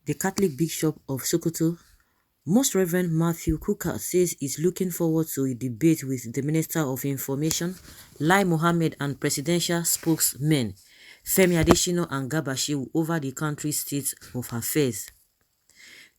The Catholic Bishop of Sokoto, Most Reverend Matthew Kukah, says he's looking forward to a debate with the Minister of Information, Lai Mohammed, and presidential spokesmen, Femi Adesina and Garba Shehu, over the country's state of affairs.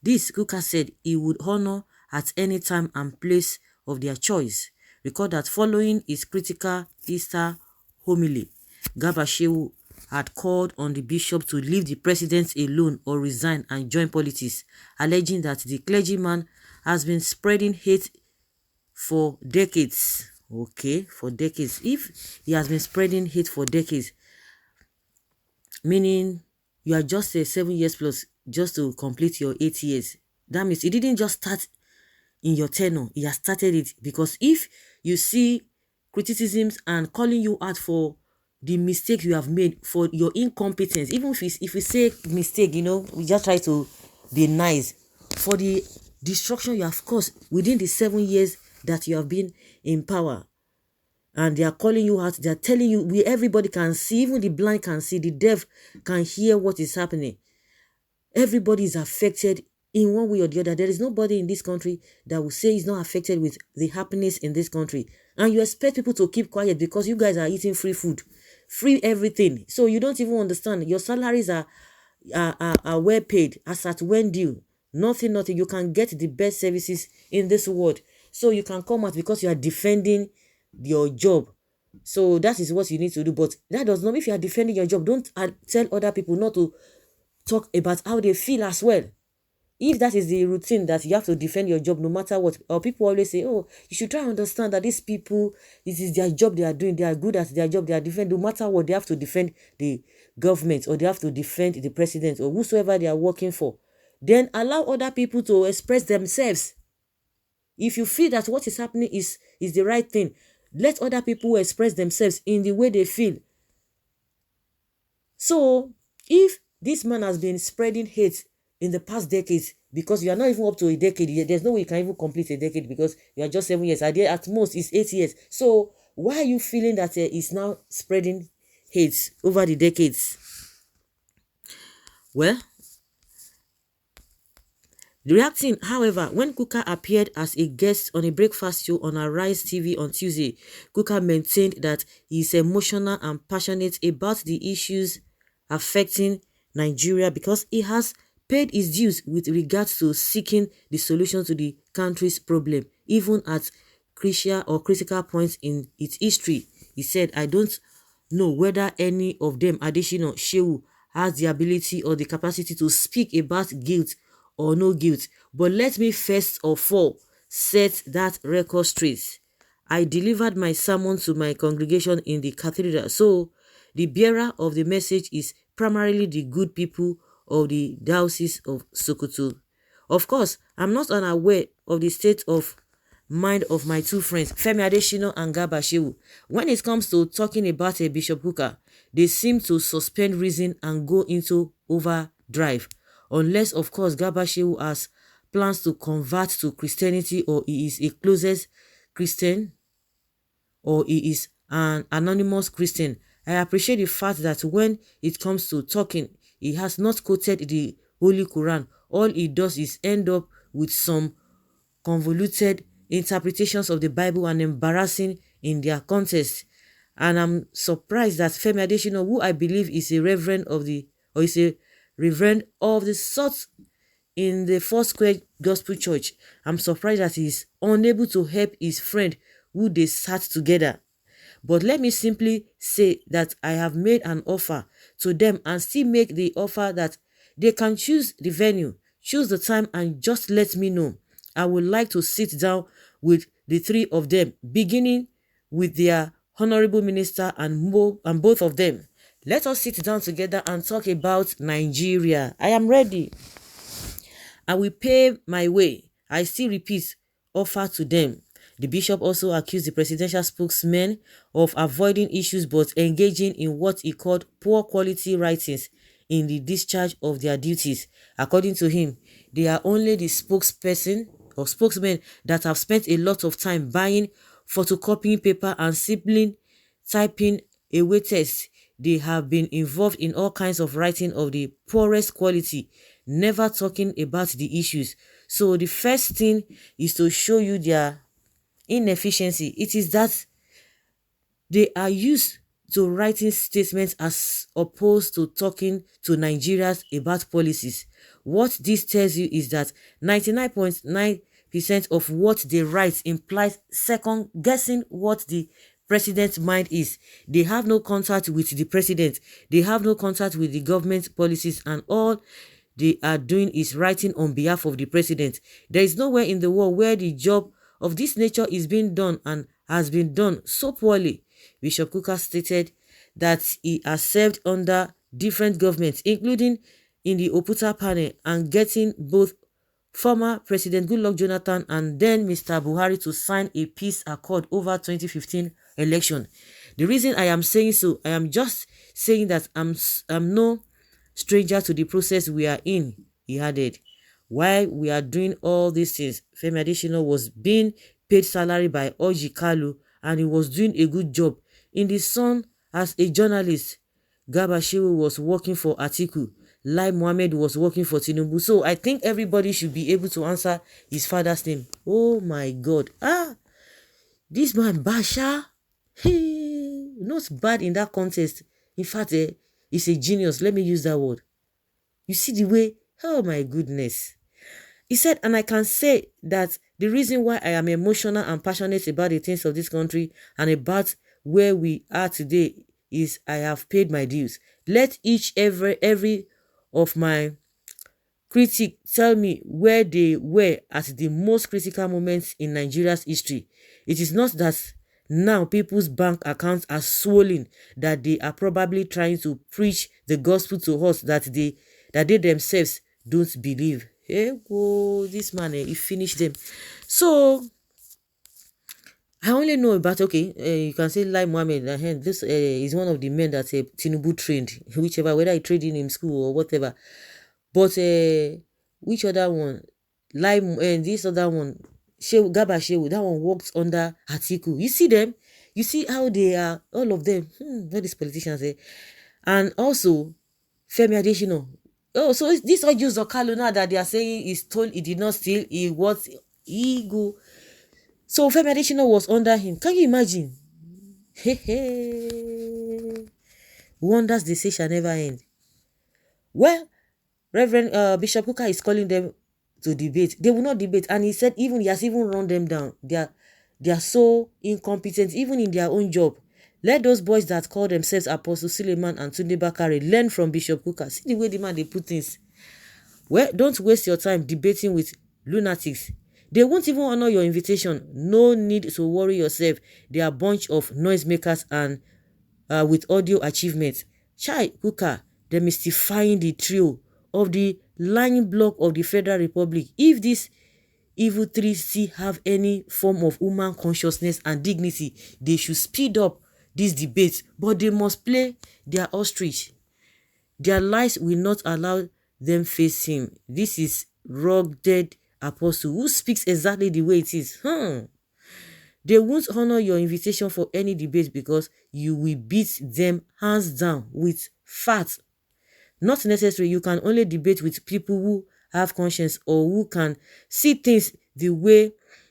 This, Kukah said, he would honor at any time and place of their choice. Recall that following his critical Easter homily, Garba Shehu had called on the bishop to leave the president alone or resign and join politics, alleging that the clergyman has been spreading hate for decades. Okay, for decades. If he has been spreading hate for decades, meaning you are just 7 years plus just to complete your 8 years. That means it didn't just start in your tenure. He has started it, because if you see criticisms and calling you out for the mistake you have made, for your incompetence, even if we say mistake, we just try to be nice, for the destruction you have caused within the 7 years that you have been in power, and they are calling you out, they are telling you, everybody can see, even the blind can see, the deaf can hear what is happening. Everybody is affected in one way or the other. There is nobody in this country that will say he's not affected with the happiness in this country. And you expect people to keep quiet because you guys are eating free food, free everything. So you don't even understand. Your salaries are well paid, as at when due. Nothing. You can get the best services in this world. So you can come out because you are defending your job. So that is what you need to do. But that does not mean, if you are defending your job, don't tell other people not to talk about how they feel as well. If that is the routine, that you have to defend your job no matter what, or people always say, oh, you should try and understand that these people, this is their job they are doing, they are good at their job, they are defending, no matter what, they have to defend the government, or they have to defend the president, or whosoever they are working for. Then allow other people to express themselves. If you feel that what is happening is the right thing, let other people express themselves in the way they feel. So if this man has been spreading hate in the past decades, because you are not even up to a decade yet, there's no way you can even complete a decade, because you are just 7 years. At most, it's 8 years. So why are you feeling that it's now spreading hate over the decades? Well, reacting, however, when Kukah appeared as a guest on a breakfast show on Arise TV on Tuesday, Kukah maintained that he is emotional and passionate about the issues affecting Nigeria, because he has paid his dues with regards to seeking the solution to the country's problem, even at critical points in its history. He said, I don't know whether any of them, Adesina, Shehu, has the ability or the capacity to speak about guilt or no guilt, but let me first of all set that record straight. I delivered my sermon to my congregation in the cathedral, so the bearer of the message is primarily the good people of the Diocese of Sokoto. Of course, I'm not unaware of the state of mind of my two friends, Femi Adesina and Garba Shehu. When it comes to talking about a Bishop Kukah, they seem to suspend reason and go into overdrive. Unless, of course, Garba Shehu has plans to convert to Christianity, or he is a closest Christian, or he is an anonymous Christian. I appreciate the fact that when it comes to talking, he has not quoted the Holy Quran. All he does is end up with some convoluted interpretations of the Bible and embarrassing in their context. And I'm surprised that Femi Adesina, who I believe is a reverend of the sort in the Foursquare Gospel Church, I'm surprised that he is unable to help his friend who they sat together. But let me simply say that I have made an offer to them, and still make the offer, that they can choose the venue, choose the time, and just let me know. I would like to sit down with the three of them, beginning with their honorable minister and both of them. Let us sit down together and talk about Nigeria. I am ready. I will pay my way. I still repeat, offer to them. The bishop also accused the presidential spokesman of avoiding issues but engaging in what he called poor quality writings in the discharge of their duties. According to him, they are only the spokesperson or spokesmen that have spent a lot of time buying photocopying paper and simply typing away text. They have been involved in all kinds of writing of the poorest quality. never talking about the issues. So the first thing is to show you their inefficiency. It is that they are used to writing statements as opposed to talking to Nigerians about policies. What this tells you is that 99.9% of what they write implies second guessing what the president's mind is. They have no contact with the president. They have no contact with the government policies, and all they are doing is writing on behalf of the president. There is nowhere in the world where the job of this nature is being done and has been done so poorly. Bishop Kukah stated that he has served under different governments, including in the Oputa panel, and getting both former President Goodluck Jonathan and then Mr. Buhari to sign a peace accord over 2015 election. The reason I am saying so, I am just saying that I'm no stranger to the process we are in, he added. While we are doing all these things, Femi Adesina was being paid salary by Orji Kalu, and he was doing a good job. In the Sun, as a journalist, Garba Shehu was working for Atiku. Lai Mohammed was working for Tinubu. So I think everybody should be able to answer his father's name. Oh my God. This man, Basha, not bad in that contest. In fact, he's a genius. Let me use that word. You see the way, oh my goodness. He said, and I can say that the reason why I am emotional and passionate about the things of this country and about where we are today is I have paid my dues. Let every of my critics tell me where they were at the most critical moments in Nigeria's history. It is not that now people's bank accounts are swollen, that they are probably trying to preach the gospel to us that they themselves don't believe. Hey, whoa, this man, he finished them. So I only know about, okay, you can say Lai Mohammed. This is one of the men that Tinubu trained, whichever, whether he trained in school or whatever. But which other one? Lai, this other one, Garba Shehu, that one works under Atiku. You see them? You see how they are, all of them, all these politicians, and also Femi Adesina. Oh, so this Orji Kalu now that they are saying he's told he did not steal, he was ego. So Femi Adesina was under him. Can you imagine? Wonders they say shall never end. Well, Reverend Bishop Kukah is calling them to debate. They will not debate, and he said he has even run them down. They are so incompetent, even in their own job. Let those boys that call themselves Apostle Suleiman and Tunde Bakare learn from Bishop Kukah. See the way the man they put things. Well, don't waste your time debating with lunatics. They won't even honor your invitation. No need to worry yourself. They are a bunch of noisemakers and with audio achievements. Chai Kukah, demystifying the trio of the lying block of the Federal Republic. If these evil three still have any form of human consciousness and dignity, they should speed up this debate, but they must play their ostrich. Their lies will not allow them face him. This is rugged apostle who speaks exactly the way it is. They won't honor your invitation for any debate because you will beat them hands down with facts. Not necessary. You can only debate with people who have conscience or who can see things the way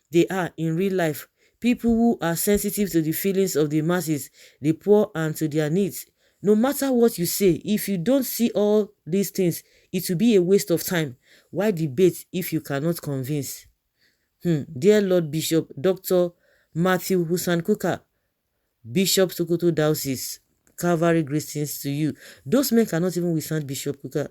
they are in real life. People who are sensitive to the feelings of the masses, the poor, and to their needs. No matter what you say, if you don't see all these things, it will be a waste of time. Why debate if you cannot convince? Dear Lord Bishop Dr. Matthew Hussein Kukah, Bishop Sokoto Diocese, Calvary greetings to you. Those men cannot even withstand Bishop Kukah.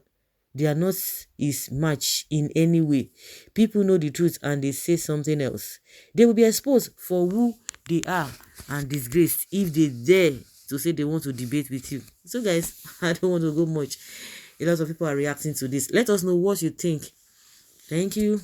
They are not his match in any way. People know the truth and they say something else. They will be exposed for who they are and disgraced if they dare to say they want to debate with you. So guys, I don't want to go much. A lot of people are reacting to this. Let us know what you think. Thank you.